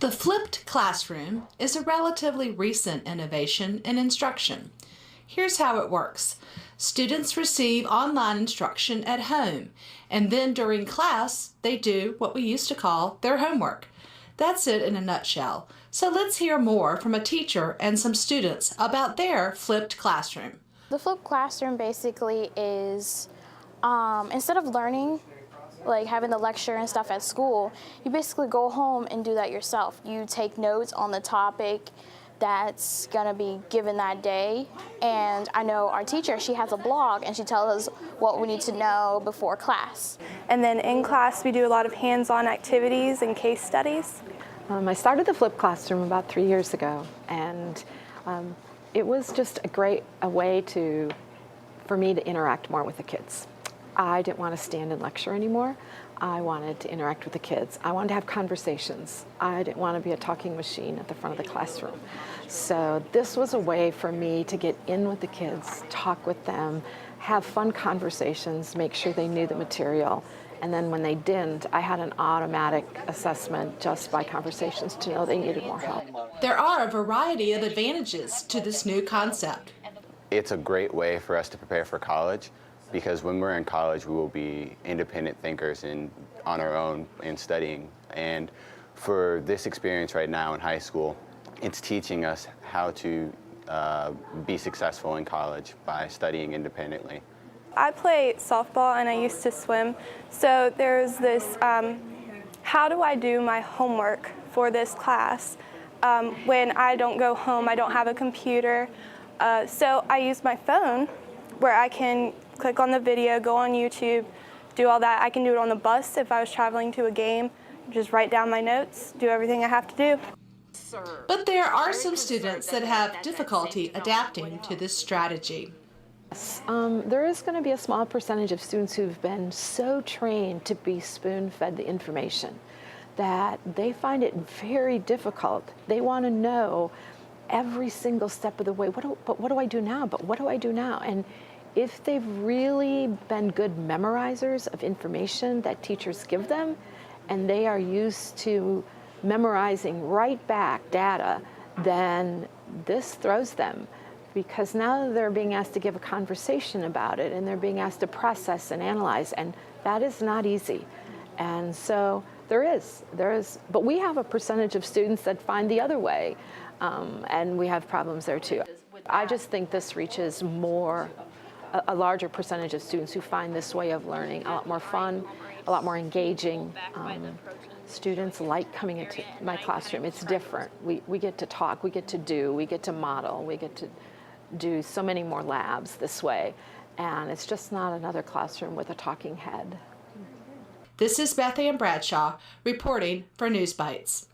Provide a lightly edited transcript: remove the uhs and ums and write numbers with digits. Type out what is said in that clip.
The flipped classroom is a relatively recent innovation in instruction. Here's how it works. Students receive online instruction at home, and then during class, they do what we used to call their homework. That's it in a nutshell. So let's hear more from a teacher and some students about their flipped classroom. The flipped classroom basically is, instead of learning, like having the lecture and stuff at school, you basically go home and do that yourself. You take notes on the topic that's gonna be given that day. And I know our teacher, she has a blog and she tells us what we need to know before class. And then in class, we do a lot of hands-on activities and case studies. I started the flipped classroom about 3 years ago, and it was just a way for me to interact more with the kids. I didn't want to stand and lecture anymore. I wanted to interact with the kids. I wanted to have conversations. I didn't want to be a talking machine at the front of the classroom. So this was a way for me to get in with the kids, talk with them, have fun conversations, make sure they knew the material. And then when they didn't, I had an automatic assessment just by conversations to know they needed more help. There are a variety of advantages to this new concept. It's a great way for us to prepare for college, because when we're in college, we will be independent thinkers and on our own in studying. And for this experience right now in high school, it's teaching us how to be successful in college by studying independently. I play softball and I used to swim, so there's this, how do I do my homework for this class when I don't go home, I don't have a computer, so I use my phone where I can click on the video, go on YouTube, do all that. I can do it on the bus if I was traveling to a game, just write down my notes, do everything I have to do. But there are some students that have difficulty adapting to this strategy. There is going to be a small percentage of students who've been so trained to be spoon-fed the information that they find it very difficult. They want to know every single step of the way. But what do I do now? But what do I do now? And if they've really been good memorizers of information that teachers give them, and they are used to memorizing right back data, then this throws them, because now they're being asked to give a conversation about it, and they're being asked to process and analyze, and that is not easy. And so there is, but we have a percentage of students that find the other way, and we have problems there too. I just think this reaches a larger percentage of students who find this way of learning a lot more fun, a lot more engaging. Students like coming into my classroom. It's different. We get to talk, we get to model, we get to do so many more labs this way, and it's just not another classroom with a talking head. This is Beth Ann Bradshaw reporting for News Bites.